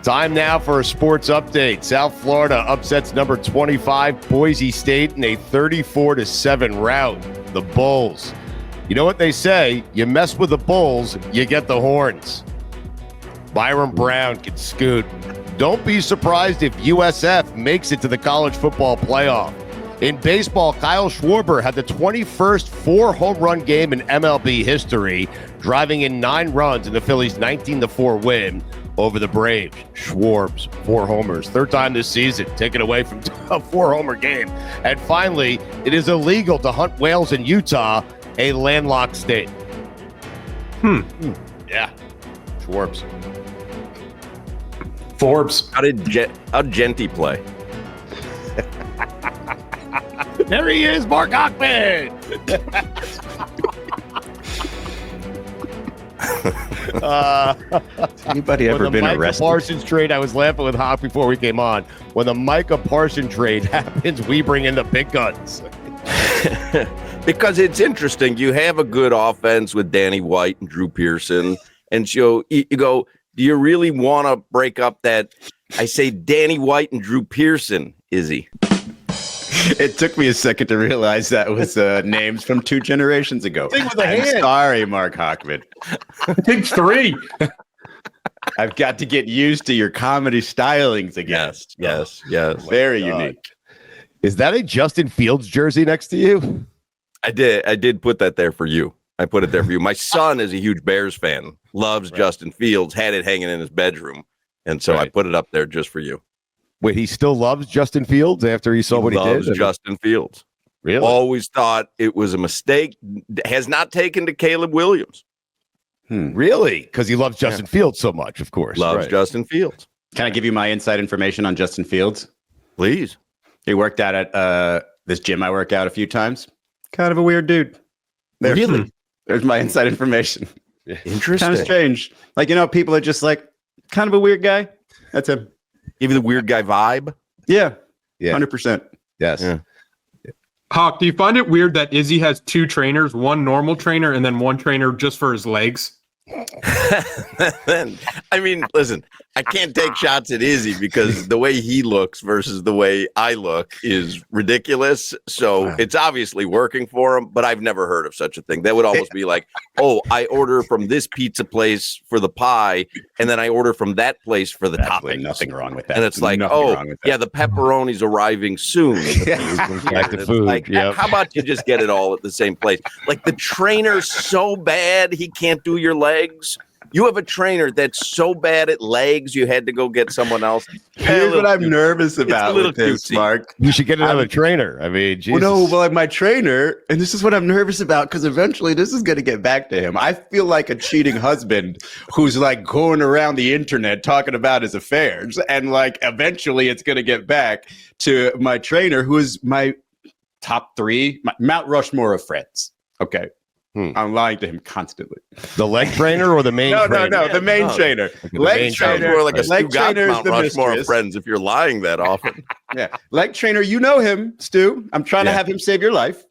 Time now for a sports update. South Florida upsets number 25 Boise State in a 34-7 rout. The Bulls. You know what they say? You mess with the Bulls, you get the horns. Byron Brown can scoot. Don't be surprised if USF makes it to the college football playoff. In baseball, Kyle Schwarber had the 21st 4-home run game in MLB history, driving in 9 runs in the Phillies' 19-4 win over the Braves. Schwarb's 4 homers, 3rd time this season, taken away from a 4-homer game. And finally, it is illegal to hunt whales in Utah, a landlocked state. Yeah, Schwarb's. Forbes. How'd Genty play? There he is, Marc Hochman. Anybody ever been arrested? When the Parsons trade, I was laughing with Hoch before we came on. When the Micah Parsons trade happens, we bring in the big guns. Because it's interesting. You have a good offense with Danny White and Drew Pearson. And so you go, do you really want to break up that? I say Danny White and Drew Pearson, Izzy. It took me a second to realize that was names from 2 generations ago. I'm sorry, Marc Hochman. I think 3. I've got to get used to your comedy stylings again. Yes. Very unique. Is that a Justin Fields jersey next to you? I did put that there for you. I put it there for you. My son is a huge Bears fan, loves Justin Fields, had it hanging in his bedroom. And so I put it up there just for you. Wait, he still loves Justin Fields after he saw what he did? Justin Fields. Really? Always thought it was a mistake. Has not taken to Caleb Williams. Really? Because he loves Justin Fields so much, of course. Loves Justin Fields. Can I give you my inside information on Justin Fields? Please. He worked out at this gym I work out a few times. Kind of a weird dude. There's my inside information. Interesting. Kind of strange. Like, people are just like, kind of a weird guy. That's him. Give you the weird guy vibe? Yeah. 100%. Yes. Yeah. Hoch, do you find it weird that Izzy has 2 trainers, one normal trainer and then one trainer just for his legs? I mean, listen, I can't take shots at Izzy because the way he looks versus the way I look is ridiculous. So it's obviously working for him, but I've never heard of such a thing. That would almost be like, I order from this pizza place for the pie, and then I order from that place for the toppings. Nothing wrong with that. And it's like, the pepperoni's arriving soon. Back to food. Like, how about you just get it all at the same place? Like the trainer's so bad he can't do your legs. You have a trainer that's so bad at legs, you had to go get someone else. Here's what I'm nervous about with this, Mark. You should get another trainer. I mean, Jesus. My trainer, and this is what I'm nervous about because eventually this is going to get back to him. I feel like a cheating husband who's like going around the internet talking about his affairs, and like eventually it's going to get back to my trainer, who is my top 3, my Mount Rushmore of friends. Okay. I'm lying to him constantly. The leg trainer or the main trainer? No, the main trainer. Leg trainer, more like a Stugotz Mount Rushmore of friends if you're lying that often. Yeah. Leg trainer, you know him, Stu. I'm trying to have him save your life.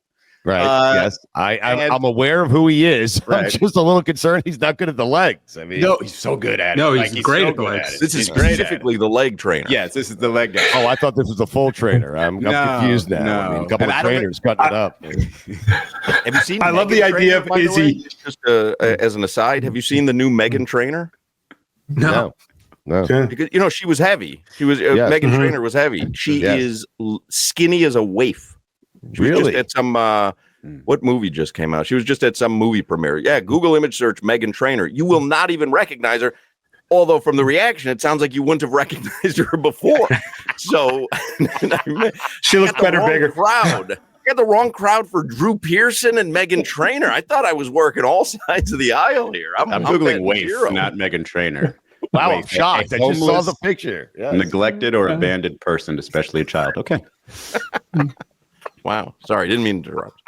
Right. Yes. I'm aware of who he is. Right. I'm just a little concerned he's not good at the legs. I mean, no, he's so good at it. No, he's great at the legs. This is specifically the leg trainer. Yes, this is the leg guy. Oh, I thought this was the full trainer. I'm confused now. No. I mean, a couple of trainers cutting it up. Have you seen? I love the idea of Izzy. Just as an aside, have you seen the new Megan Trainer? No. Because she was heavy. She was Megan Trainer was heavy. She is skinny as a waif. She was just at some what movie just came out? She was just at some movie premiere. Yeah, Google image search Megan Trainer. You will not even recognize her. Although from the reaction, it sounds like you wouldn't have recognized her before. So she looks better, bigger. Crowd. I got the wrong crowd for Drew Pearson and Megan Trainer. I thought I was working all sides of the aisle here. I'm Googling waif, not Megan Trainer. Wow, I'm shocked. I just saw the picture. Yes. Neglected or abandoned person, especially a child. Okay. Wow. Sorry, didn't mean to interrupt.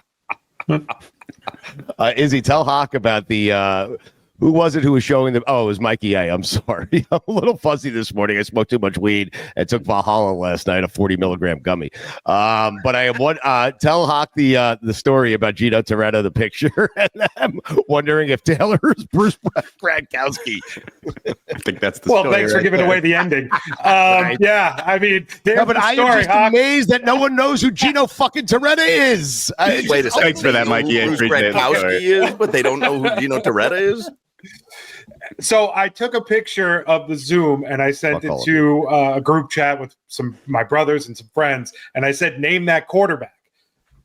Izzy, tell Hoch about the Who was it who was showing them? Oh, it was Mikey A. I'm sorry. I'm a little fuzzy this morning. I smoked too much weed and took Valhalla last night, a 40 milligram gummy. But I am one. Tell Hoch the story about Gino Toretta, the picture, and I'm wondering if Taylor is Bruce Gradkowski. I think that's the story. Well, thanks for giving away the ending. Right. Yeah, I mean, no, but I am just amazed that no one knows who Gino fucking Toretta is. Wait a second. Thanks for that, Mikey. Bruce Gradkowski is, but they don't know who Gino Toretta is. So I took a picture of the Zoom and I sent it to a group chat with my brothers and some friends, and I said, "Name that quarterback."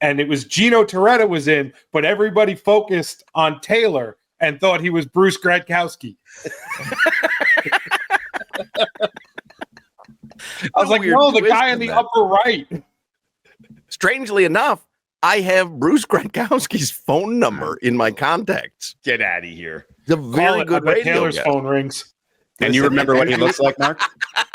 And it was Gino Toretta was in, but everybody focused on Taylor and thought he was Bruce Gradkowski. I was like, "No, the guy in the upper right." Strangely enough, I have Bruce Gradkowski's phone number in my contacts. Get out of here. It's a very good radio Taylor's guy. phone rings. And you remember what he looks like, Mark?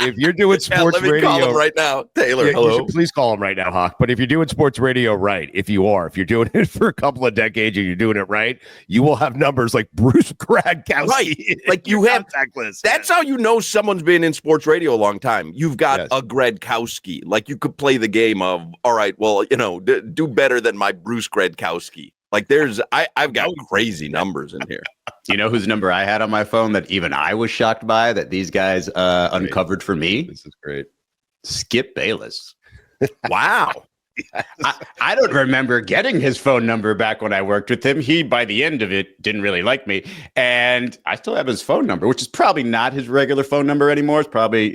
If you're doing sports let me radio, call him right now, Taylor. you Hello. should please call him right now, Hoch. But if you're doing sports radio right, if you're doing it for a couple of decades and you're doing it right, you will have numbers like Bruce Gradkowski. Right, like you have contact list. That's how you know someone's been in sports radio a long time. You've got a Gradkowski. Like you could play the game of, all right, well, do better than my Bruce Gradkowski. Like I've got crazy numbers in here. You know whose number I had on my phone that even I was shocked by that these guys uncovered for me? This is great. Skip Bayless. Wow. I don't remember getting his phone number back when I worked with him. He, by the end of it, didn't really like me. And I still have his phone number, which is probably not his regular phone number anymore. It's probably,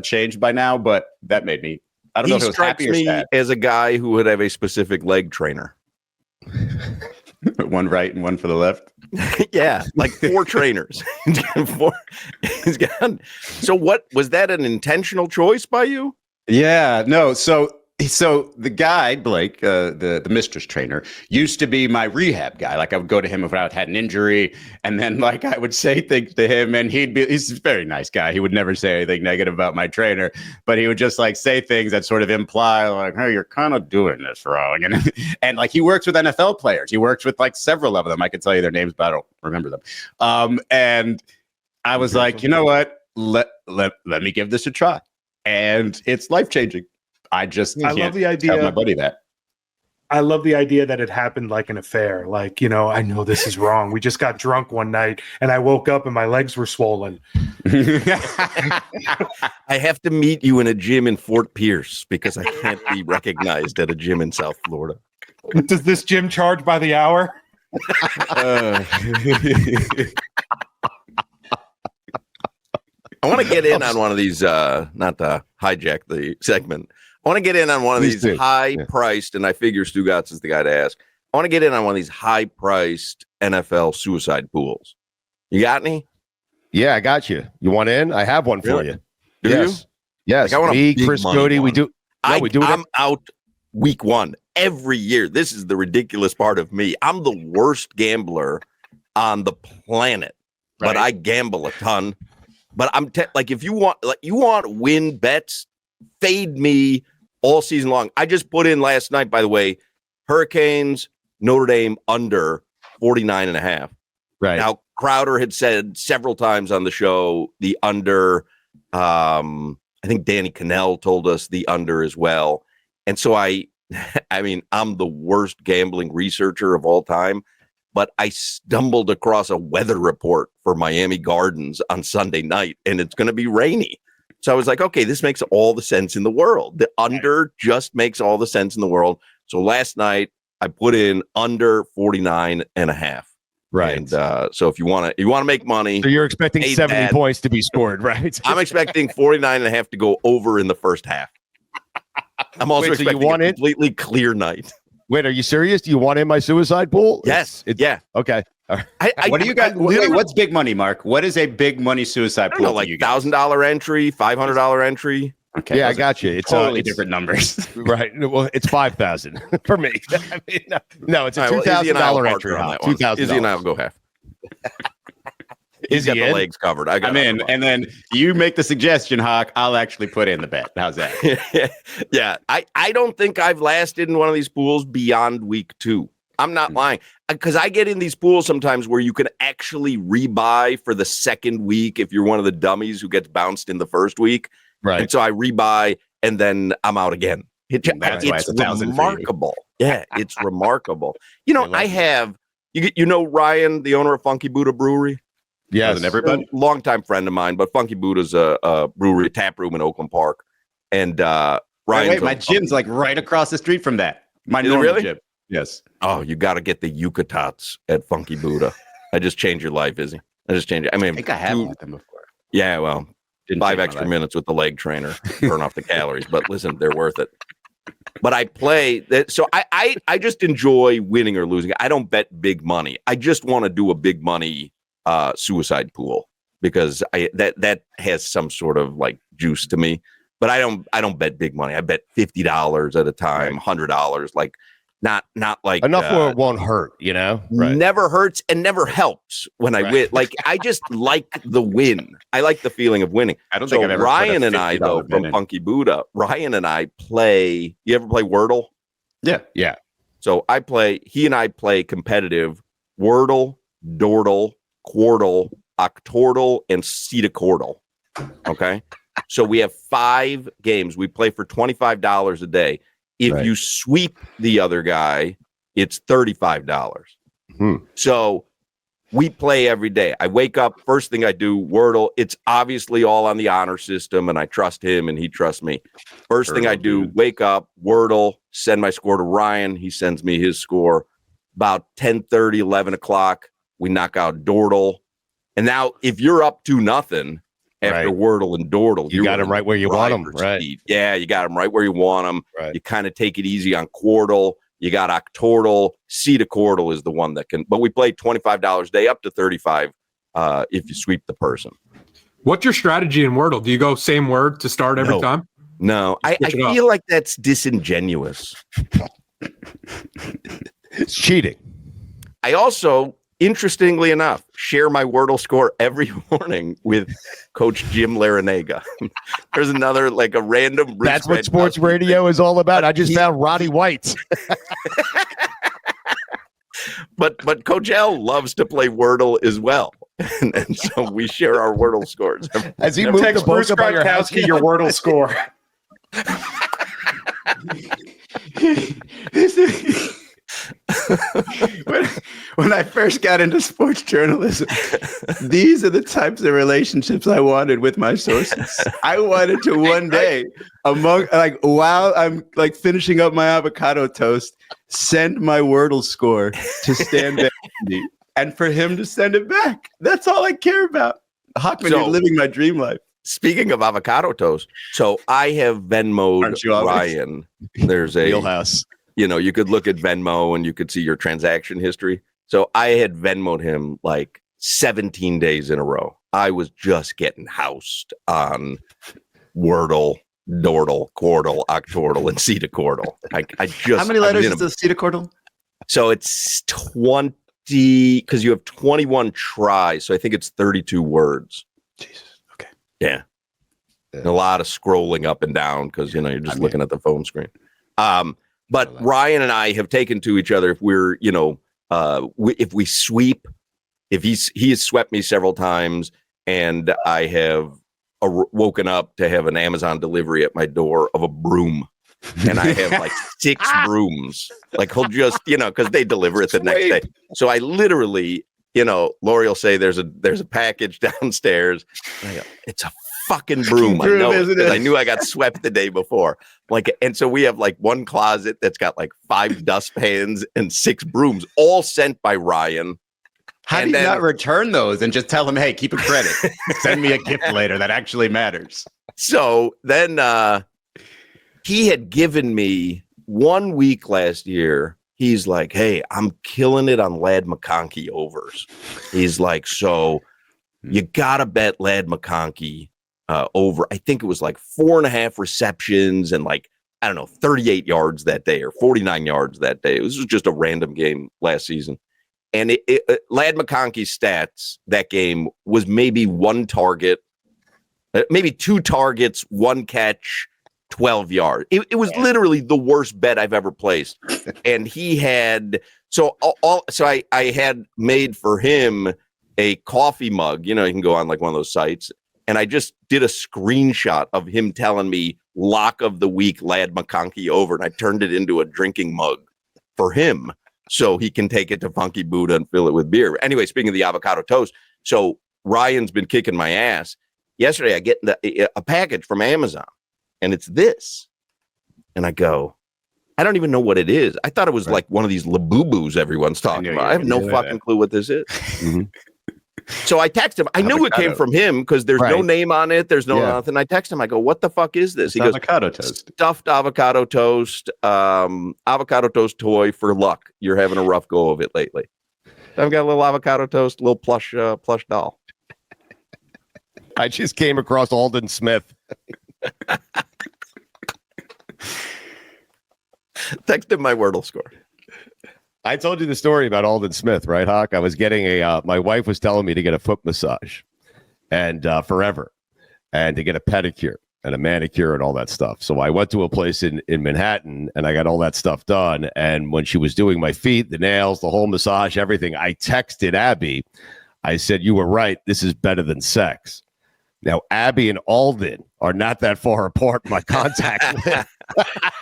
changed by now, but that made me, I don't know if it was happy or sad. As a guy who would have a specific leg trainer. One right and one for the left. Yeah, like 4 trainers. So what was that an intentional choice by you? Yeah, no. So the guy, Blake, the mistress trainer, used to be my rehab guy. Like I would go to him if I had an injury, and then like I would say things to him, and he's a very nice guy. He would never say anything negative about my trainer, but he would just like say things that sort of imply like, "Hey, you're kind of doing this wrong." And like he works with NFL players. He works with like several of them. I could tell you their names, but I don't remember them. And I was like, you know what? Let me give this a try, and it's life-changing. I love the idea. Tell my buddy that. I love the idea that it happened like an affair. Like, I know this is wrong. We just got drunk one night and I woke up and my legs were swollen. I have to meet you in a gym in Fort Pierce because I can't be recognized at a gym in South Florida. Does this gym charge by the hour? I want to get in on one of these, not to hijack the segment. I want to get in on one of these high-priced, and I figure Stugotz is the guy to ask. I want to get in on one of these high-priced NFL suicide pools. You got any? Yeah, I got you. You want in? I have one for you. Do yes. you? Yes. Like me, Chris Cody, we do. No, we do it. I'm out week 1 every year. This is the ridiculous part of me. I'm the worst gambler on the planet, but I gamble a ton. But I'm like, if you want win bets, fade me all season long. I just put in last night, by the way, Hurricanes, Notre Dame under 49.5. Right. Now, Crowder had said several times on the show, the under, I think Danny Cannell told us the under as well. And so I mean, I'm the worst gambling researcher of all time, but I stumbled across a weather report for Miami Gardens on Sunday night, and it's going to be rainy. So I was like, okay, this makes all the sense in the world. The under just makes all the sense in the world. So last night I put in under 49.5. Right. And so if you want to make money, so you're expecting 70 points to be scored, right? I'm expecting 49.5 to go over in the first half. I'm also expecting a completely clear night. Wait, are you serious? Do you want in my suicide pool? Yes. Yeah. Okay. All right. What do you guys? What's big money, Mark? What is a big money suicide pool? Like $1,000 entry, $500 entry. Okay. Yeah, I got you. It's totally different numbers, right? Well, it's 5,000 for me. I mean, no, it's a $2,000 entry. $2,000. Izzy and I will go half. He's got the legs covered. I'm in, and then you make the suggestion, Hoch. I'll actually put in the bet. How's that? Yeah, I don't think I've lasted in one of these pools beyond week 2. I'm not lying, because I get in these pools sometimes where you can actually rebuy for the second week if you're one of the dummies who gets bounced in the first week. Right. And so I rebuy and then I'm out again. It's remarkable. Yeah, it's remarkable. I have, Ryan, the owner of Funky Buddha Brewery? Yes. Everybody? Longtime friend of mine, but Funky Buddha's a brewery, a tap room in Oakland Park. And Ryan. Wait, my gym's like right across the street from that. My normal gym. Yes. Oh, you got to get the Yucatats at Funky Buddha. I just changed your life, Izzy. I think I have with them before. Yeah, well, 5 extra minutes with the leg trainer, burn off the calories. But listen, they're worth it. But I play so I just enjoy winning or losing. I don't bet big money. I just want to do a big money suicide pool because that has some sort of like juice to me. But I don't bet big money. I bet $50 at a time, $100, like not like enough where it won't hurt, Right. Never hurts and never helps when I win. Like I just like the win. I like the feeling of winning. I don't think I've ever Ryan and I though from Funky Buddha. Ryan and I play. You ever play Wordle? Yeah. So he and I play competitive Wordle, Dordle, Quartle, Octordle, and Cedacordle. Okay. So we have 5 games. We play for $25 a day. If you sweep the other guy, it's $35. So we play every day. I wake up, first thing I do, Wordle. It's obviously all on the honor system, and I trust him, and he trusts me. First thing I do, wake up, Wordle, send my score to Ryan. He sends me his score. About 10:30, 11 o'clock, we knock out Dordle. And now, if you're up 2-0, after Wordle and Dordle, you got them right where you want them, right? Speed. Yeah, you got them right where you want them. Right. You kind of take it easy on Quartle. You got Octordle. Cedacordle is the one that can. But we play $25 a day, up to $35 if you sweep the person. What's your strategy in Wordle? Do you go same word to start every time? No, I feel like that's disingenuous. It's cheating. I also, interestingly enough, share my Wordle score every morning with Coach Jim Larinaga. There's another, like a random. That's what sports radio is all about. I just found Roddy White. But Coach L loves to play Wordle as well. And so we share our Wordle scores. As he moved the book about your house, your Wordle score. when I first got into sports journalism, these are the types of relationships I wanted with my sources. I wanted to one day, while I'm like finishing up my avocado toast, send my Wordle score to Stan Vandy, and for him to send it back. That's all I care about. Hochman, you're living my dream life. Speaking of avocado toast, so I have Venmo'd Ryan. There's a wheelhouse. You could look at Venmo and you could see your transaction history. So I had Venmo'd him like 17 days in a row. I was just getting housed on Wordle, Dordle, Quartle, Octordle, and Cedacordle. How many letters is the Cedacordle? So it's 20, because you have 21 tries. So I think it's 32 words. Jesus. Okay. Yeah. And a lot of scrolling up and down because, you're just looking at the phone screen. But Ryan and I have taken to each other if we're, if we sweep, if he has swept me several times and I have woken up to have an Amazon delivery at my door of a broom. And I have like 6 brooms. Like he'll just, because they deliver it the next day. So I literally, Lori will say there's a package downstairs. I go, it's a fucking broom. I know it because I knew I got swept the day before. And so we have like one closet that's got like 5 dustpans and 6 brooms, all sent by Ryan. How do you not return those and just tell him, hey, keep a credit. Send me a gift later that actually matters. So then he had given me 1 week last year. He's like, hey, I'm killing it on Ladd McConkey overs. He's like, so you got to bet Ladd McConkey over. I think it was like 4.5 receptions and 38 yards that day or 49 yards that day. It was just a random game last season. And Ladd McConkey's stats that game was maybe 1 target, maybe 2 targets, 1 catch, 12 yards. It was literally the worst bet I've ever placed. and he had so I had made for him a coffee mug. You know, you can go on like one of those sites, and I just did a screenshot of him telling me lock of the week, Lad McConkey over, and I turned it into a drinking mug for him so he can take it to Funky Buddha and fill it with beer. Anyway, speaking of the avocado toast, so Ryan's been kicking my ass. Yesterday, I get a package from Amazon, and it's this. And I go, I don't even know what it is. I thought it was like one of these Labubus everyone's talking about. I have no fucking clue what this is. Mm-hmm. So I text him. I knew it came from him because there's no name on it. There's no nothing. I text him. I go, what the fuck is this? He goes, avocado toast. Stuffed avocado toast, avocado toast toy for luck. You're having a rough go of it lately. I've got a little avocado toast, little plush doll. I just came across Alden Smith. Text him my Wordle score. I told you the story about Alden Smith, right, Hoch? I was getting my wife was telling me to get a foot massage and forever and to get a pedicure and a manicure and all that stuff. So I went to a place in Manhattan and I got all that stuff done. And when she was doing my feet, the nails, the whole massage, everything, I texted Abby. I said, you were right. This is better than sex. Now, Abby and Alden are not that far apart in my contact list.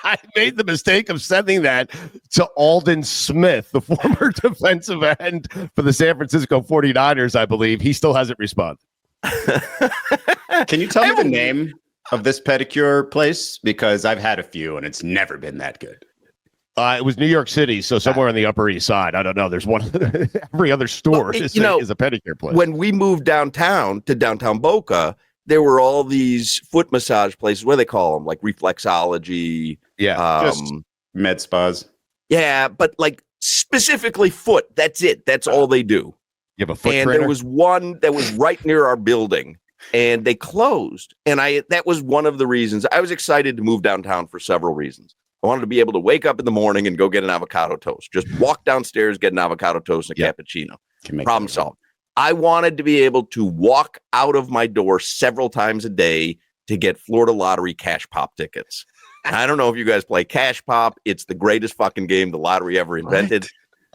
I made the mistake of sending that to Alden Smith, the former defensive end for the San Francisco 49ers, I believe. He still hasn't responded. Can you tell me the name of this pedicure place? Because I've had a few, and it's never been that good. It was New York City, so somewhere on the Upper East Side. I don't know. There's one. Every other store is a pedicure place. When we moved downtown to downtown Boca, there were all these foot massage places. What do they call them? Like reflexology. Yeah. Just med spas. Yeah, but like specifically foot. That's it. That's all they do. You have a foot and trainer? There was one that was right near our building, and they closed. And that was one of the reasons. I was excited to move downtown for several reasons. I wanted to be able to wake up in the morning and go get an avocado toast. Just walk downstairs, get an avocado toast and a cappuccino. Problem solved. I wanted to be able to walk out of my door several times a day to get Florida Lottery cash pop tickets. I don't know if you guys play cash pop. It's the greatest fucking game the lottery ever invented.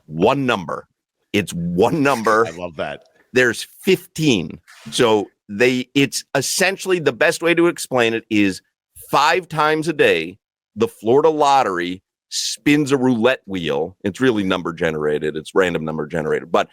One number. It's one number. I love that. There's 15. So it's essentially the best way to explain it is 5 times a day, the Florida Lottery spins a roulette wheel. It's really number generated. It's random number generated. But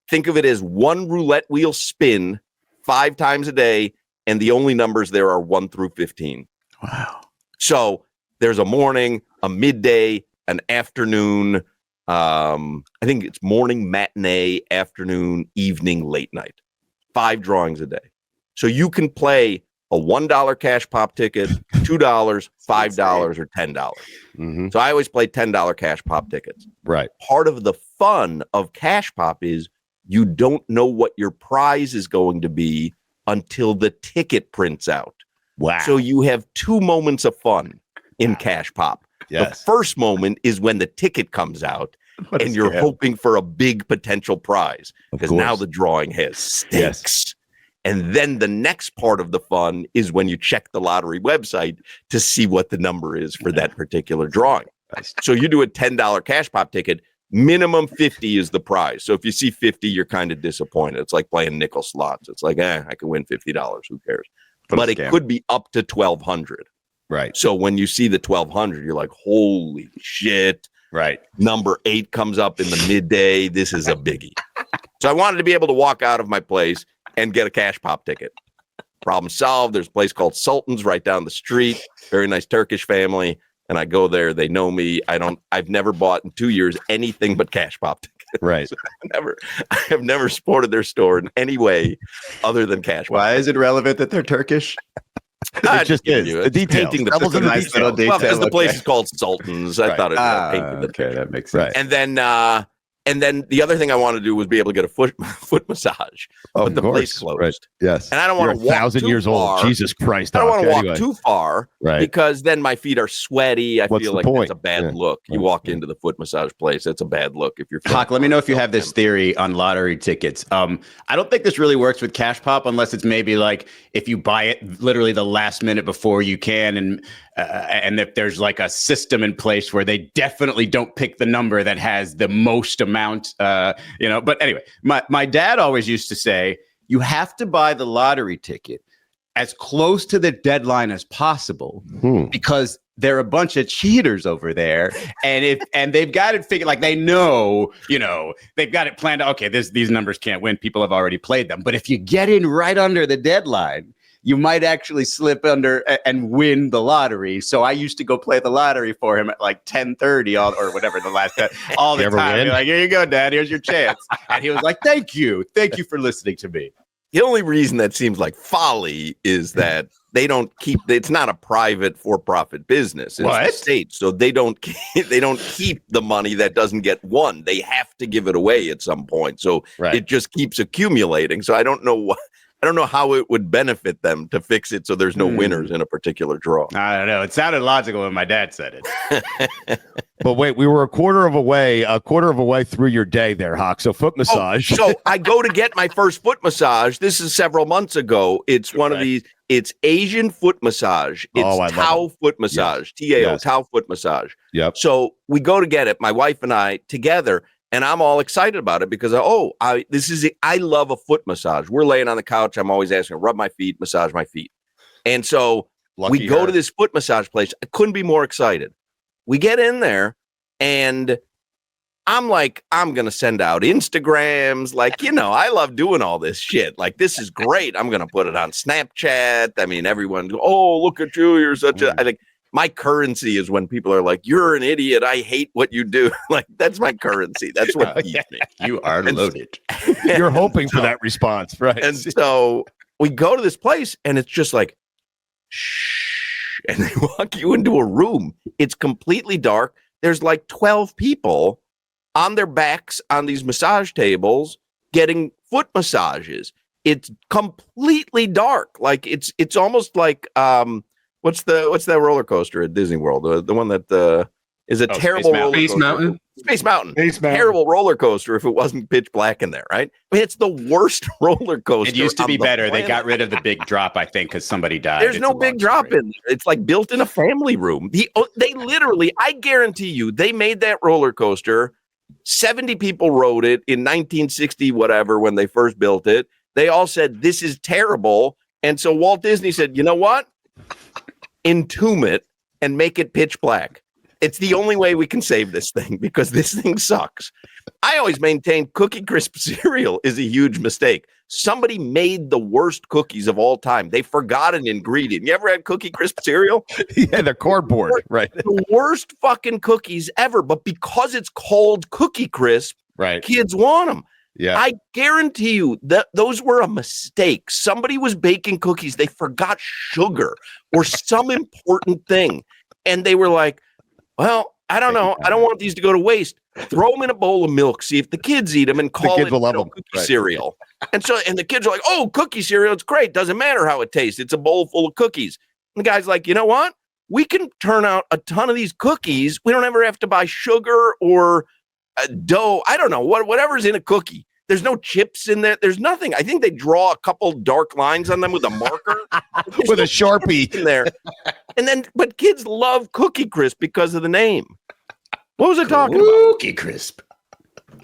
think of it as one roulette wheel spin 5 times a day, and the only numbers there are 1 through 15. Wow. So there's a morning, a midday, an afternoon. I think it's morning, matinee, afternoon, evening, late night. 5 drawings a day. So you can play a $1 cash pop ticket, $2, $5, or $10. Mm-hmm. So I always play $10 cash pop tickets. Right. Part of the fun of cash pop is you don't know what your prize is going to be until the ticket prints out. Wow. So you have 2 moments of fun in cash pop. Yes. The first moment is when the ticket comes out and you're hoping for a big potential prize because now the drawing has stakes. Yes. And then the next part of the fun is when you check the lottery website to see what the number is for that particular drawing. So you do a $10 cash pop ticket, minimum 50 is the prize. So if you see 50, you're kind of disappointed. It's like playing nickel slots. It's like, I can win $50. Who cares? But it could be up to 1,200. Right. So when you see the 1,200, you're like, holy shit. Right. Number 8 comes up in the midday. This is a biggie. So I wanted to be able to walk out of my place and get a cash pop ticket. Problem solved. There's a place called Sultan's right down the street. Very nice Turkish family. And I go there. They know me. I've never bought in 2 years anything but cash pop tickets. Right. So I have never supported their store in any way other than cash pop. Why is it relevant that they're Turkish? It just is. The details. That was a nice little detail. Well, because the place is called Sultan's. I thought it painted the picture. That makes sense. And then And then the other thing I want to do was be able to get a foot massage. Oh, but the place closed. Right. Yes. And I don't want to walk 1,000 years old. Jesus Christ. I don't want to walk too far because then my feet are sweaty. I feel like it's a bad look. You walk into the foot massage place. That's a bad look. If you're Hoch, let me know if you have this theory on lottery tickets. I don't think this really works with Cash Pop unless it's maybe like if you buy it literally the last minute before you can, and if there's like a system in place where they definitely don't pick the number that has the most amount, But anyway, my dad always used to say, you have to buy the lottery ticket as close to the deadline as possible because there are a bunch of cheaters over there, and they've got it figured. Like they know, they've got it planned. Okay, these numbers can't win. People have already played them. But if you get in right under the deadline, you might actually slip under and win the lottery. So I used to go play the lottery for him at like 10:30 or whatever the last all the time. Like, here you go, Dad. Here's your chance. And he was like, "Thank you for listening to me." The only reason that seems like folly is that they don't keep. It's not a private for-profit business. It's the state, so they don't keep the money that doesn't get won. They have to give it away at some point. So it just keeps accumulating. So I don't know how it would benefit them to fix it so there's no winners in a particular draw. I don't know. It sounded logical when my dad said it. But wait, we were a quarter of a way through your day there, Hoch. So foot massage. So I go to get my first foot massage. This is several months ago. It's one of these. It's Asian foot massage. It's Tao foot massage. T-A-O, Tao foot massage. Yep. So we go to get it, my wife and I together. And I'm all excited about it because I love a foot massage. We're laying on the couch. I'm always asking, rub my feet, massage my feet. And so we go to this foot massage place. I couldn't be more excited. We get in there and I'm like, I'm going to send out Instagrams. Like, I love doing all this shit. Like, this is great. I'm going to put it on Snapchat. I mean, everyone, look at you. You're such I think my currency is when people are like, "You're an idiot. I hate what you do." Like, that's my currency. That's what keeps me. You are loaded. You're hoping for that response, right? And so we go to this place, and it's just like, shh, and they walk you into a room. It's completely dark. There's like 12 people on their backs on these massage tables getting foot massages. It's completely dark. Like it's almost like What's that roller coaster at Disney World? The one that is a terrible roller coaster. Space Mountain. Terrible roller coaster if it wasn't pitch black in there, right? I mean, it's the worst roller coaster. It used to be better. They got rid of the big drop, I think, because somebody died. There's no big drop in there. It's like built in a family room. They literally, I guarantee you, they made that roller coaster. 70 people rode it in 1960, whatever, when they first built it. They all said, this is terrible. And so Walt Disney said, you know what? Entomb it and make it pitch black. It's the only way we can save this thing because this thing sucks. I always maintain Cookie Crisp cereal is a huge mistake. Somebody made the worst cookies of all time. They forgot an ingredient. You ever had Cookie Crisp cereal? Yeah, the cardboard, right? The worst fucking cookies ever. But because it's called Cookie Crisp, kids want them. Yeah, I guarantee you that those were a mistake. Somebody was baking cookies. They forgot sugar or some important thing. And they were like, well, I don't know. I don't want these to go to waste. Throw them in a bowl of milk. See if the kids eat them and call it cookie cereal. And the kids are like, oh, cookie cereal. It's great. Doesn't matter how it tastes. It's a bowl full of cookies. And the guy's like, you know what? We can turn out a ton of these cookies. We don't ever have to buy sugar or dough. I don't know whatever's in a cookie. There's no chips in there. There's nothing. I think they draw a couple dark lines on them with a marker, with a Sharpie in there. But kids love Cookie Crisp because of the name. What was I talking about? Cookie Crisp.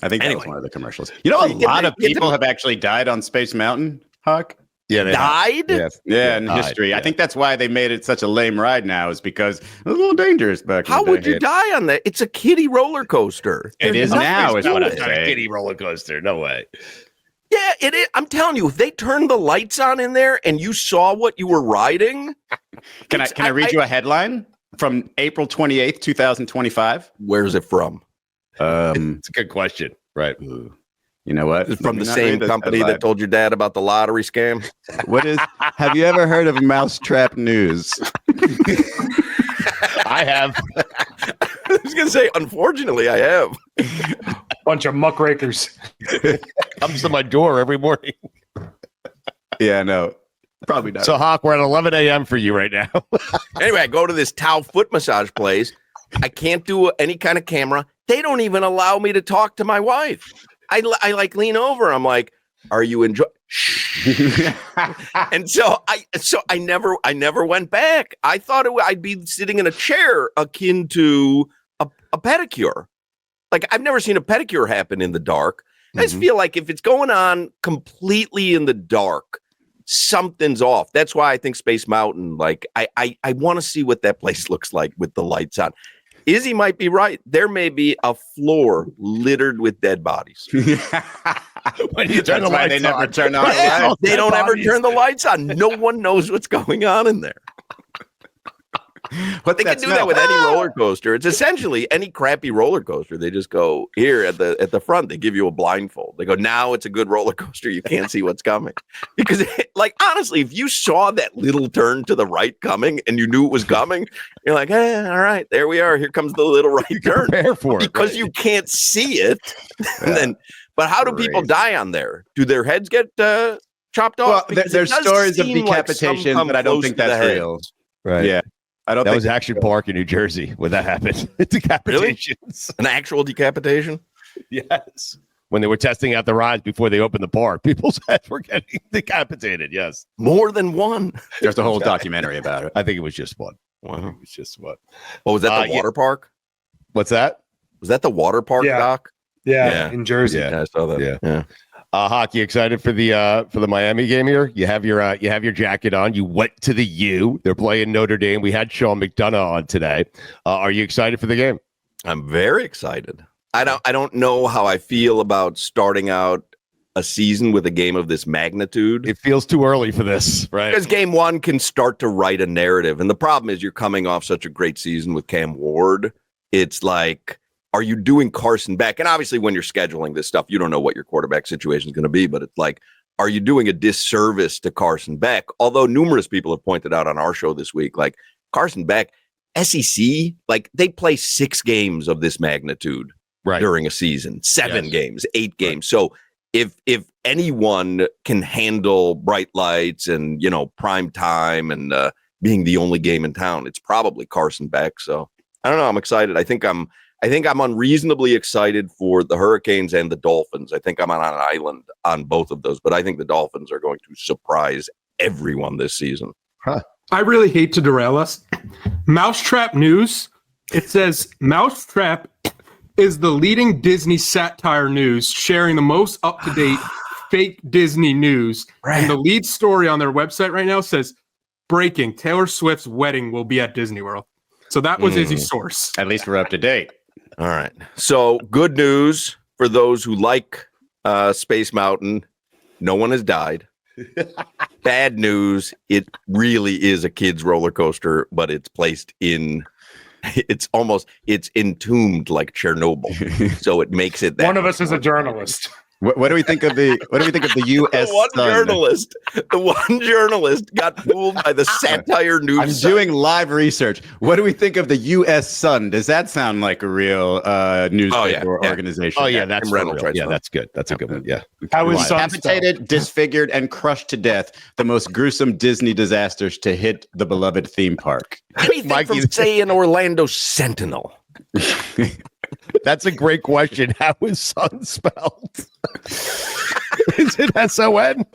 I think that was one of the commercials. You know, a lot of people have actually died on Space Mountain, Hoch. Yeah, they died? Yes. Yeah, in history. Yeah. I think that's why they made it such a lame ride now, is because it was a little dangerous back in the day. How would you die on that? It's a kiddie roller coaster. It is now, is what I'm saying. A kiddie roller coaster. No way. Yeah, it is. I'm telling you, if they turned the lights on in there and you saw what you were riding. Can I read you a headline from April 28th, 2025? Where's it from? It's a good question. Right. Ooh. You know what? It's from the same company that told your dad about the lottery scam. Have you ever heard of Mousetrap News? I have. I was going to say, unfortunately, I have. Bunch of muckrakers. Comes to my door every morning. Yeah, no, probably not. So, Hoch, we're at 11 a.m. for you right now. Anyway, I go to this Tao foot massage place. I can't do any kind of camera. They don't even allow me to talk to my wife. I like lean over. I'm like, "Are you enjoying?" And so I never went back. I thought I'd be sitting in a chair akin to a pedicure. Like, I've never seen a pedicure happen in the dark. I just feel like if it's going on completely in the dark, something's off. That's why I think Space Mountain, like, I want to see what that place looks like with the lights on. Izzy might be right. There may be a floor littered with dead bodies. When you turn the lights they on, never turn on. They don't ever turn the lights on. No one knows what's going on in there. But they can do that with any roller coaster. It's essentially any crappy roller coaster. They just go here at the front. They give you a blindfold. They go, now it's a good roller coaster. You can't see what's coming. Because, like, honestly, if you saw that little turn to the right coming and you knew it was coming, you're like, all right, there we are. Here comes the little right turn. Prepare for it, because you can't see it. And then, but how do people die on there? Do their heads get chopped off? Well, there's stories of decapitation, but I don't think that's real. Right. Yeah. I don't that think was Action Park in New Jersey when that happened. Decapitations. Really? An actual decapitation? Yes. When they were testing out the rides before they opened the park, people's heads were getting decapitated. Yes. More than one. There's a whole documentary about it. I think it was just one. Wow. It was just one. Oh, was that the water park? What's that? Was that the water park, Doc? Yeah, in Jersey. Yeah, I saw that. Yeah. Hockey, excited for the Miami game here? You have your jacket on. You went to the U. They're playing Notre Dame. We had Sean McDonough on today. Are you excited for the game? I'm very excited. I don't know how I feel about starting out a season with a game of this magnitude. It feels too early for this, right? Because game one can start to write a narrative, and the problem is you're coming off such a great season with Cam Ward. It's like, are you doing Carson Beck? And obviously when you're scheduling this stuff, you don't know what your quarterback situation is going to be, but it's like, are you doing a disservice to Carson Beck? Although numerous people have pointed out on our show this week, like Carson Beck, SEC, like they play 6 games of this magnitude during a season, 7 games, 8 games. So if anyone can handle bright lights and, prime time and being the only game in town, it's probably Carson Beck. So I don't know. I'm excited. I think I'm unreasonably excited for the Hurricanes and the Dolphins. I think I'm on an island on both of those, but I think the Dolphins are going to surprise everyone this season. Huh. I really hate to derail us. Mousetrap News. It says Mousetrap is the leading Disney satire news, sharing the most up-to-date fake Disney news. Right. And the lead story on their website right now says, breaking, Taylor Swift's wedding will be at Disney World. So that was Izzy's source. At least we're up to date. All right. So good news for those who like Space Mountain. No one has died. Bad news. It really is a kid's roller coaster, but it's placed in, it's entombed like Chernobyl. So it makes it that one of us is a journalist. What do we think of the U.S. The one journalist got fooled by the satire news. I'm doing live research. What do we think of the U.S. Sun? Does that sound like a real newspaper or organization? Oh yeah, that's real. Right. Yeah, that's good. That's a good one. Yeah. How is Sun decapitated, disfigured, and crushed to death? The most gruesome Disney disasters to hit the beloved theme park. Anything from, say, an Orlando Sentinel. That's a great question. How is Sun spelled? Is it S-O-N?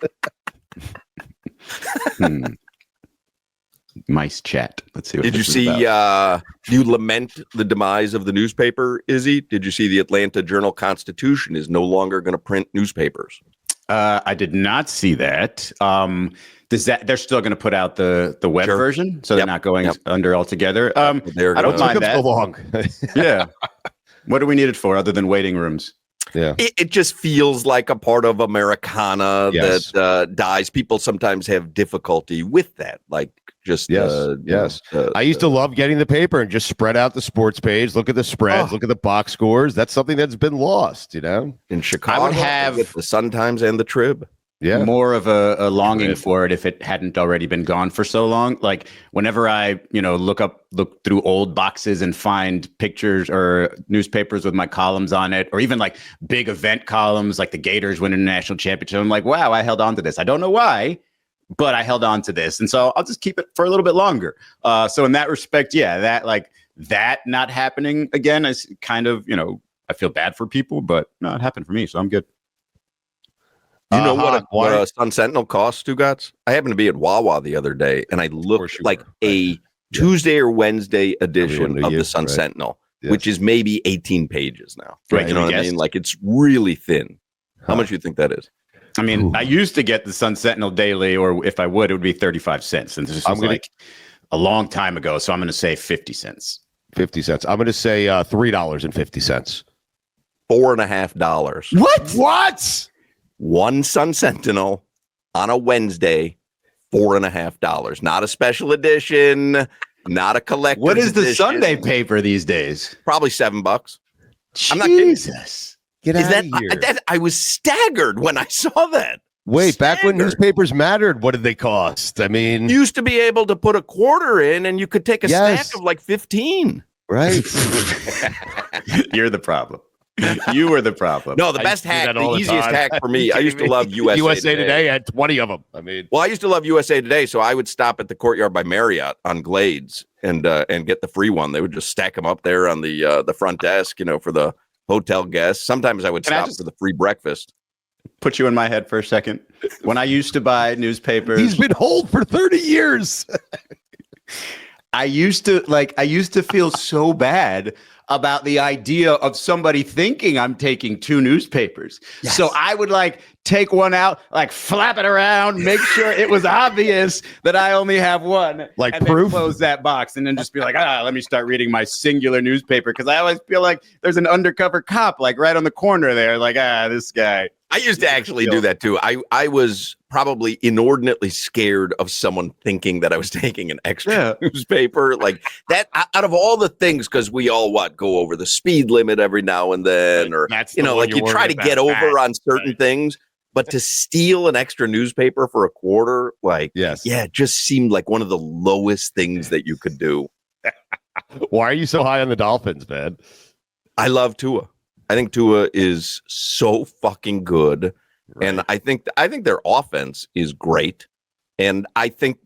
Mice chat. Let's see. What Did you see? You lament the demise of the newspaper, Izzy? Did you see the Atlanta Journal-Constitution is no longer going to print newspapers? I did not see that. They're still going to put out the web version, so they're not going under altogether. I don't mind that. So long. Yeah. What do we need it for other than waiting rooms? Yeah, it just feels like a part of Americana that dies. People sometimes have difficulty with that. Like just I used to love getting the paper and just spread out the sports page, look at the spreads, look at the box scores. That's something that's been lost, In Chicago, I would have with the Sun Times and the Trib. more of a longing for it if it hadn't already been gone for so long. Like whenever I, look through old boxes and find pictures or newspapers with my columns on it, or even like big event columns, like the Gators winning a national championship. I'm like, wow, I held on to this. I don't know why, but I held on to this. And so I'll just keep it for a little bit longer. So in that respect, that not happening again is kind of, I feel bad for people, but no, it happened for me. So I'm good. You know what a Sun Sentinel costs, Stugotz? I happened to be at Wawa the other day, and I looked like a Tuesday or Wednesday edition of the Sun Sentinel, which is maybe 18 pages now. Right? You know what I mean? Like it's really thin. How much do you think that is? I mean, I used to get the Sun Sentinel daily, or if I would, it would be 35 cents. And this was like a long time ago, so I'm going to say 50 cents. 50 cents. I'm going to say $3.50. $4.50. What? One Sun Sentinel on a Wednesday, $4.50. Not a special edition, not a collector's What is the edition. Sunday paper these days? Probably $7. Jesus. I'm not kidding. Get out of here. I was staggered when I saw that. Wait, back when newspapers mattered, what did they cost? I mean, you used to be able to put a quarter in and you could take a stack of like 15. Right. You're the problem. You were the problem. No, the best hack, the easiest hack for me. I used to love USA Today. I had 20 of them. Well, I used to love USA Today, so I would stop at the Courtyard by Marriott on Glades and get the free one. They would just stack them up there on the front desk, for the hotel guests. Sometimes I would stop for the free breakfast. Put you in my head for a second. When I used to buy newspapers, he's been hold for 30 years. I used to feel so bad about the idea of somebody thinking I'm taking two newspapers. Yes. So I would take one out, flap it around, make sure it was obvious that I only have one. And then proof? close that box and then just be let me start reading my singular newspaper. Cause I always feel like there's an undercover cop right on the corner there. This guy. I used to actually do that too. I was probably inordinately scared of someone thinking that I was taking an extra newspaper like that. Out of all the things, because we all go over the speed limit every now and then, or you try to get over on certain things. But to steal an extra newspaper for a quarter, it just seemed like one of the lowest things that you could do. Why are you so high on the Dolphins, man? I love Tua. I think Tua is so fucking good, and I think their offense is great. And I think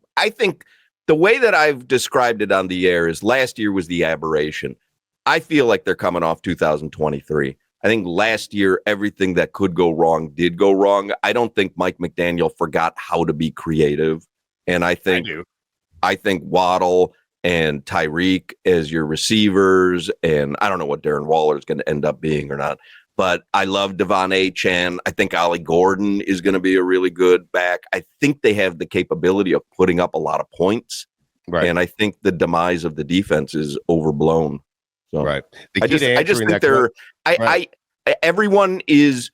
the way that I've described it on the air is last year was the aberration. I feel like they're coming off 2023. I think last year everything that could go wrong did go wrong. I don't think Mike McDaniel forgot how to be creative, and I think Waddle and Tyreek as your receivers, and I don't know what Darren Waller is going to end up being or not, but I love Devon Achane. I think Ollie Gordon is going to be a really good back. I think they have the capability of putting up a lot of points, and I think the demise of the defense is overblown. So I just think they're everyone is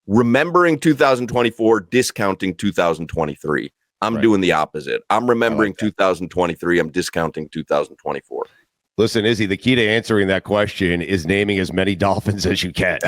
remembering 2024, discounting 2023. I'm doing the opposite. I'm remembering 2023. I'm discounting 2024. Listen, Izzy, the key to answering that question is naming as many Dolphins as you can.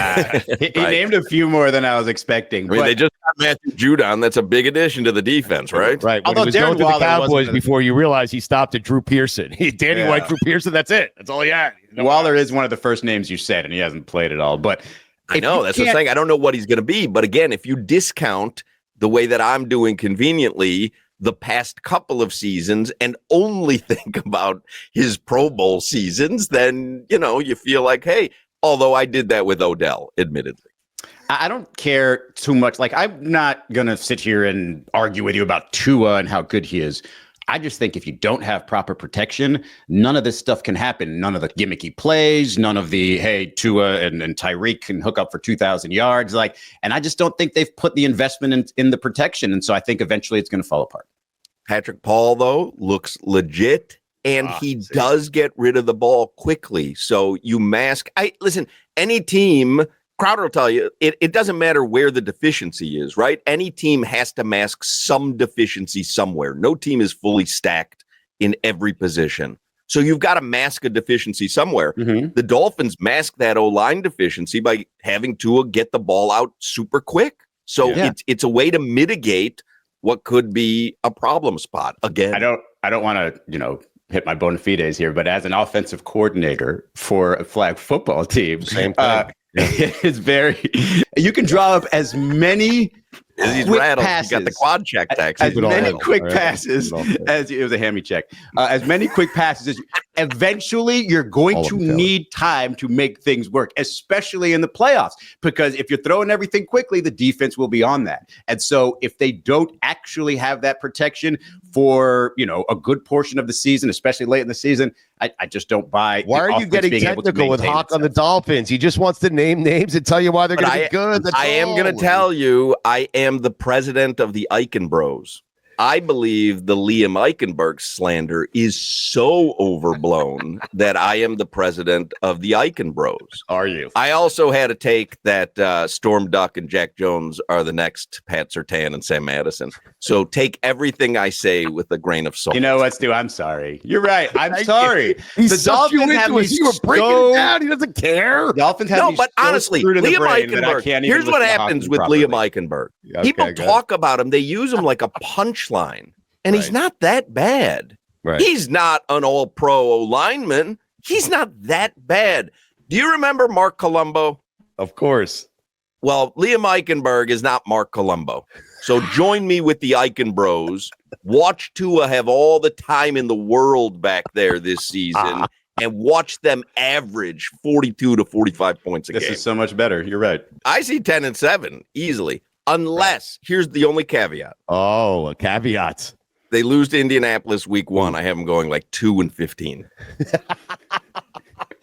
He named a few more than I was expecting. I mean, they just got Matthew Judon. That's a big addition to the defense, right? Right. When he was going to the Cowboys before you realize he stopped at Drew Pearson. Danny White, Drew Pearson, that's it. That's all he had. Waller is one of the first names you said, and he hasn't played at all. But I know. That's what I'm saying. I don't know what he's going to be. But again, if you discount the way that I'm doing conveniently the past couple of seasons and only think about his Pro Bowl seasons, then, you feel like, hey, although I did that with Odell, admittedly. I don't care too much. I'm not going to sit here and argue with you about Tua and how good he is. I just think if you don't have proper protection, none of this stuff can happen. None of the gimmicky plays, none of the, hey, Tua and Tyreek can hook up for 2,000 yards. And I just don't think they've put the investment in the protection. And so I think eventually it's going to fall apart. Patrick Paul, though, looks legit, and he does get rid of the ball quickly. So you mask. Listen, any team, Crowder will tell you, it doesn't matter where the deficiency is, right? Any team has to mask some deficiency somewhere. No team is fully stacked in every position. So you've got to mask a deficiency somewhere. Mm-hmm. The Dolphins mask that O-line deficiency by having Tua get the ball out super quick. So it's a way to mitigate what could be a problem spot again. I don't want to, hit my bona fides here, but as an offensive coordinator for a flag football team, same thing. It's very. You can draw up as many. He's rattled. He got the quad check tax. As many quick passes as it was a hammy check. As many quick passes as eventually you're going to need time to make things work, especially in the playoffs. Because if you're throwing everything quickly, the defense will be on that. And so if they don't actually have that protection for a good portion of the season, especially late in the season, I just don't buy. Why are you getting technical with Hoch on the Dolphins? He just wants to name names and tell you why they're going to be good. I am going to tell you, I am the president of the Eichenbros. I believe the Liam Eichenberg slander is so overblown that I am the president of the Eichenbros. Are you? I also had a take that Storm Duck and Jack Jones are the next Pat Surtain and Sam Madison. So take everything I say with a grain of salt. You know what, Stu? I'm sorry. You're right. I'm sorry. The Dolphins have me you were breaking it down. He doesn't care. The Dolphins have but honestly, Liam Eichenberg. Here's what happens with Liam Eichenberg. People talk about him. They use him like a punchline. And he's not that bad. Right. He's not an all-pro lineman. He's not that bad. Do you remember Mark Colombo? Of course. Well, Liam Eichenberg is not Mark Colombo. So join me with the Eichenbros. Watch Tua have all the time in the world back there this season and watch them average 42 to 45 points a game. This is so much better. You're right. I see 10-7 easily. Unless, here's the only caveat. Oh, a caveat. They lose to Indianapolis week 1. I have them going like 2-15.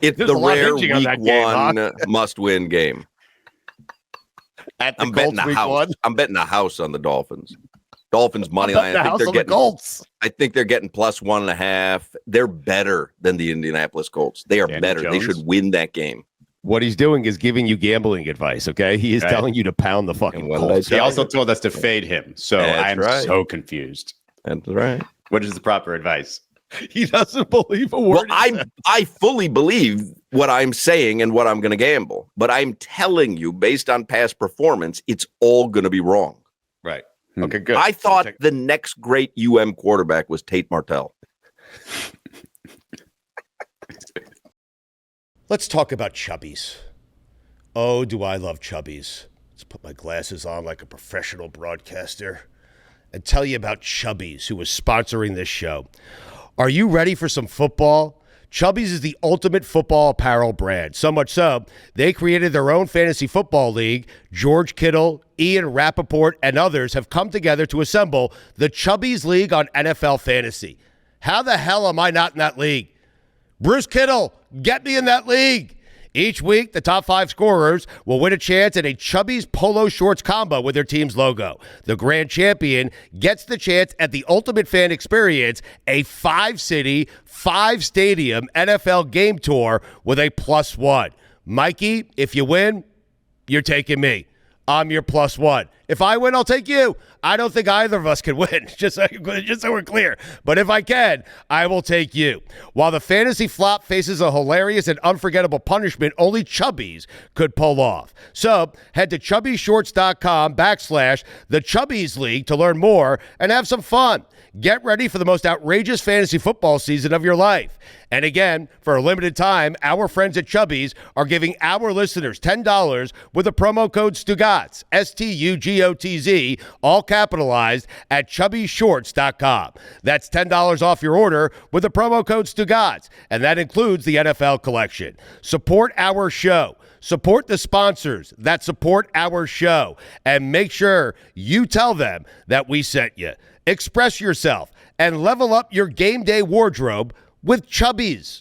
It's the rare week 1 must-win game. I'm betting the house. I'm betting the house on the Dolphins. Dolphins money line. I think they're getting plus 1.5. They're better than the Indianapolis Colts. They are better. They should win that game. What he's doing is giving you gambling advice, okay? He is telling you to pound the fucking Colts. He also told us to fade him, so I'm so confused. That's right. What is the proper advice? He doesn't believe a word. Well, I fully believe what I'm saying and what I'm going to gamble, but I'm telling you, based on past performance, it's all going to be wrong. Right. Okay, good. I thought the next great quarterback was Tate Martell. Let's talk about Chubbies. Oh, do I love Chubbies. Let's put my glasses on like a professional broadcaster and tell you about Chubbies, who is sponsoring this show. Are you ready for some football? Chubbies is the ultimate football apparel brand. So much so, they created their own fantasy football league. George Kittle, Ian Rappaport, and others have come together to assemble the Chubbies League on NFL Fantasy. How the hell am I not in that league? Bruce Kittle, get me in that league. Each week, the top 5 scorers will win a chance at a Chubbies polo shorts combo with their team's logo. The grand champion gets the chance at the ultimate fan experience, a 5-city, 5-stadium NFL game tour with a +1. Mikey, if you win, you're taking me. I'm your +1. If I win, I'll take you. I don't think either of us can win, just so we're clear. But if I can, I will take you. While the fantasy flop faces a hilarious and unforgettable punishment only Chubbies could pull off. So head to chubbyshorts.com/the Chubbies League to learn more and have some fun. Get ready for the most outrageous fantasy football season of your life. And again, for a limited time, our friends at Chubbies are giving our listeners $10 with the promo code Stugotz, STUGOTZ, all capitalized at chubbyshorts.com. That's $10 off your order with the promo code Stugotz, and that includes the NFL collection. Support our show. Support the sponsors that support our show, and make sure you tell them that we sent you. Express yourself and level up your game day wardrobe with Chubbies.